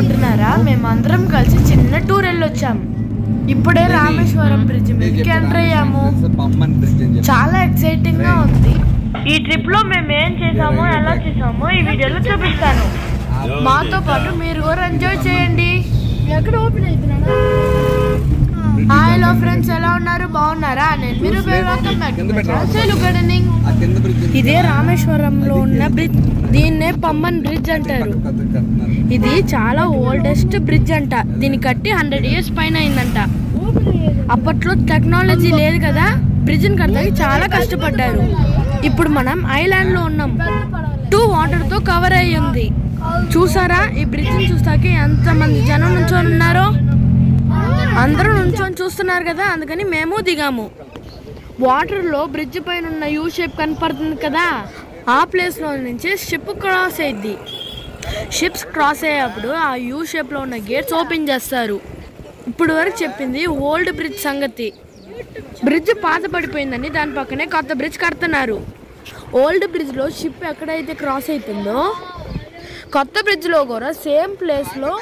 అనుకుంటున్నారా? మేమందరం కలిసి చిన్న టూర్ వెళ్ళొచ్చాం. ఇప్పుడే రామేశ్వరం బ్రిడ్జ్ మీదకి ఎంటర్ అయ్యాము. చాలా ఎక్సైటింగ్ గా ఉంది. ఈ ట్రిప్ లో మేము ఏం చేసామో ఎలా చేసామో ఈ వీడియోలో చూపిస్తాను. మాతో పాటు మీరు కూడా ఎంజాయ్ చేయండి. ఎక్కడ ఓపెన్ అవుతున్నాను. హాయ్ హలో ఫ్రెండ్స్, ఎలా ఉన్నారు? బాగున్నారా? నేను మీరు ఇదే రామేశ్వరంలో ఉన్న బ్రిడ్జ్. దీన్నే పమ్మన్ బ్రిడ్జ్ అంటారు. ఇది చాలా ఓల్డెస్ట్ బ్రిడ్జ్ అంట. దీన్ని కట్టి 100 years పైన అయిందంట. అప్పట్లో టెక్నాలజీ లేదు కదా, బ్రిడ్జ్ని కట్టడానికి చాలా కష్టపడ్డారు. ఇప్పుడు మనం ఐలాండ్ లో ఉన్నాం. 2 వాటర్ తో కవర్ అయ్యి ఉంది. చూసారా? ఈ బ్రిడ్జ్ని చూస్తాక ఎంత మంది జనం నుంచొని ఉన్నారో. అందరూ నుంచొని చూస్తున్నారు కదా, అందుకని మేము దిగాము. వాటర్ లో బ్రిడ్జ్ పైన ఉన్న యూ షేప్ కనపడుతుంది కదా, ఆ ప్లేస్ లో నుంచి షిప్ క్రాస్ అయ్యింది. షిప్స్ క్రాస్ అయ్యేప్పుడు ఆ యూ షేప్ లో ఉన్న గేట్స్ ఓపెన్ చేస్తారు. ఇప్పుడు వరకు చెప్పింది ఓల్డ్ బ్రిడ్జ్ సంగతి. బ్రిడ్జ్ పాత పడిపోయిందని దాని పక్కనే కొత్త బ్రిడ్జ్ కడుతున్నారు. ఓల్డ్ బ్రిడ్జ్ లో షిప్ ఎక్కడైతే క్రాస్ అవుతుందో, కొత్త బ్రిడ్జ్ లో కూడా సేమ్ ప్లేస్ లో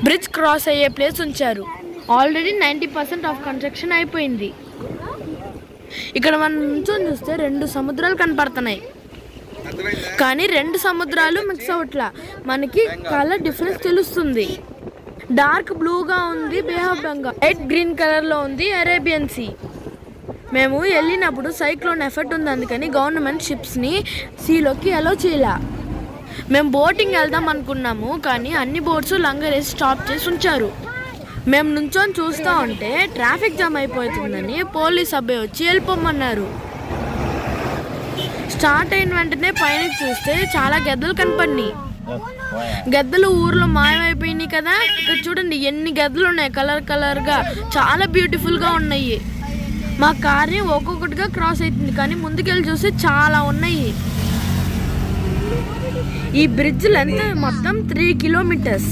బ్రిడ్జ్ క్రాస్ అయ్యే ప్లేస్ ఉంచారు. ఆల్రెడీ 90% ఆఫ్ కన్స్ట్రక్షన్ అయిపోయింది. ఇక్కడ మనం నుంచొని చూస్తే 2 సముద్రాలు కనపడుతున్నాయి. కానీ 2 సముద్రాలు మిక్స్ అవట్లా. మనకి కలర్ డిఫరెన్స్ తెలుస్తుంది. డార్క్ బ్లూగా ఉంది బే ఆఫ్ బెంగాల్, లైట్ గ్రీన్ కలర్లో ఉంది అరేబియన్ సీ. మేము వెళ్ళినప్పుడు సైక్లోన్ ఎఫెక్ట్ ఉంది, అందుకని గవర్నమెంట్ షిప్స్ని సీలోకి అలో చేయాల. మేము బోటింగ్ వెళ్దాం అనుకున్నాము, కానీ అన్ని బోట్స్ లంగరేసి స్టాప్ చేసి ఉంచారు. మేము నుంచొని చూస్తూ ఉంటే ట్రాఫిక్ జామ్ అయిపోతుందని పోలీస్ అబ్బాయి వచ్చి వెళ్ళిపోమన్నారు. స్టార్ట్ అయిన వెంటనే పైన చూస్తే చాలా గద్దలు కనపడినాయి. గద్దలు ఊర్లో మాయమైపోయినాయి కదా. ఇక్కడ చూడండి ఎన్ని గద్దలు ఉన్నాయి, కలర్ కలర్గా చాలా బ్యూటిఫుల్గా ఉన్నాయి. మా కార్ని ఒక్కొక్కటిగా క్రాస్ అవుతుంది, కానీ ముందుకెళ్ళి చూస్తే చాలా ఉన్నాయి. ఈ బ్రిడ్జ్ లెంత్ మొత్తం 3 kilometers.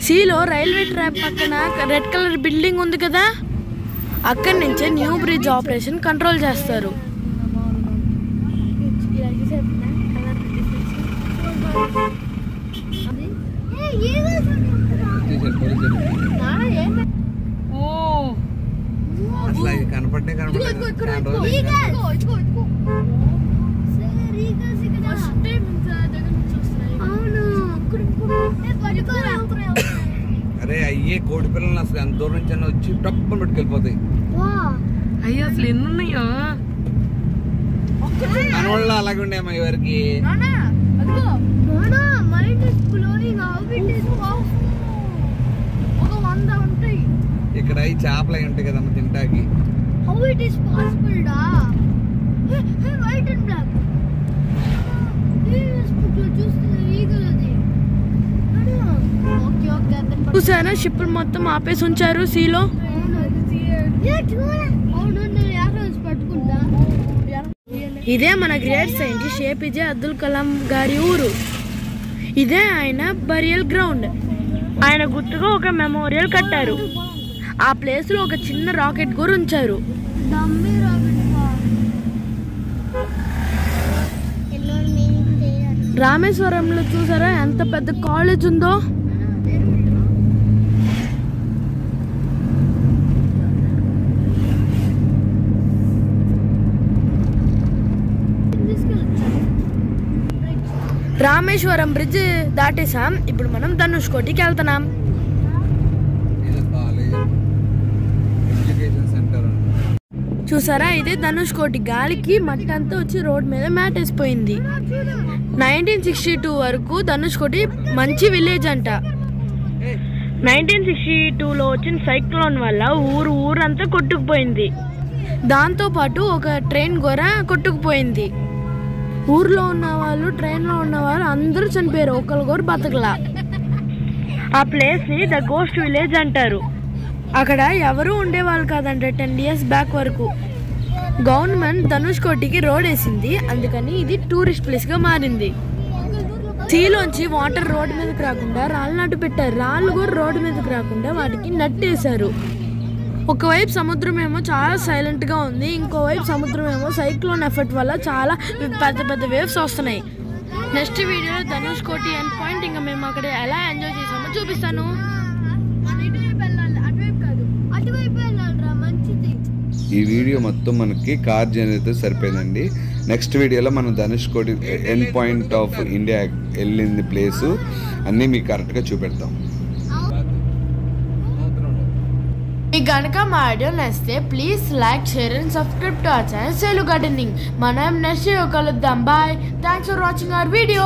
సీలో రైల్వే ట్రాక్ పక్కన రెడ్ కలర్ బిల్డింగ్ ఉంది కదా, అక్కడి నుంచే న్యూ బ్రిడ్జ్ ఆపరేషన్ కంట్రోల్ చేస్తారు. అరే అయ్యే కోడి పిల్లలు అసలు ఎంత దూరం నుంచి అన్న వచ్చి టప్పుని పెట్టుకెళ్ళిపోతాయి. అయ్యో అసలు ఎన్ని ఉన్నాయో మన వాళ్ళు అలాగే ఉండేమా ఎవరికి. ఇక్కడ అవి చేపలు అయి ఉంటాయి కదమ్మా తింటాకి. చూసారా? షిప్పులు మొత్తం ఆపేసి ఉంచారు సీలో. ఇదే మన great scientist APJ Abdul Kalam గారి ఊరు. ఇదే ఆయన బరియల్ గ్రౌండ్. ఆయన గుర్తుగా ఒక మెమోరియల్ కట్టారు. ఆ ప్లేస్ లో ఒక చిన్న రాకెట్ కూడా ఉంచారు. రామేశ్వరంలో చూసారా ఎంత పెద్ద కాలేజ్ ఉందో. రామేశ్వరం బ్రిడ్జ్ దాటేసాం. ఇప్పుడు మనం ధనుష్కోటికి వెళ్తున్నాం. చూసారా? ఇదే ధనుష్కోటి. గాలికి మట్టి అంతా వచ్చి రోడ్ మీద మ్యాట్ వేసిపోయింది. 1962 వరకు ధనుష్కోటి మంచి విలేజ్ అంట. 1962లో వచ్చిన సైక్లోన్ వల్ల ఊరంతా కొట్టుకుపోయింది. దాంతో పాటు ఒక ట్రైన్ కూడా కొట్టుకుపోయింది. ఊర్లో ఉన్న వాళ్ళు, ట్రైన్లో ఉన్న వాళ్ళు అందరూ చనిపోయారు. ఒకరు కూడా బతకలా. ఆ ప్లేస్ని ద గోస్ట్ విలేజ్ అంటారు. అక్కడ ఎవరు ఉండేవాళ్ళు కాదంటే 10 years బ్యాక్ వరకు. గవర్నమెంట్ ధనుష్కోటికి రోడ్ వేసింది, అందుకని ఇది టూరిస్ట్ ప్లేస్గా మారింది. సీలోంచి వాటర్ రోడ్డు మీదకి రాకుండా రాళ్ళు నట్టు పెట్టారు. రాళ్ళు కూడా రోడ్డు మీదకి రాకుండా వాటికి నట్టేశారు. ఒకవైపు సముద్రం ఏమో చాలా సైలెంట్గా ఉంది, ఇంకోవైపు సముద్రం ఏమో సైక్లోన్ ఎఫెక్ట్ వల్ల చాలా పెద్ద పెద్ద వేవ్స్ వస్తున్నాయి. నెక్స్ట్ వీడియో ధనుష్ కోటి ఎండ్ పాయింట్ ఇంకా మేము అక్కడ ఎలా ఎంజాయ్ చేసామో చూపిస్తాను. ఈ వీడియో మొత్తం మనకి కార్ జర్నీ అయితే సరిపోయిందండి. నెక్స్ట్ వీడియోలో మనం Dhanushkodi end point of India వెళ్ళింది ప్లేసు అన్నీ మీకు కరెక్ట్గా చూపెడతాం. మీకు కనుక మా వీడియో నచ్చితే please like, share and subscribe to our channel సెలు గార్డెనింగ్. మనం నెక్స్ట్ వీడియో కలుద్దాం. Bye. Thanks for watching our video.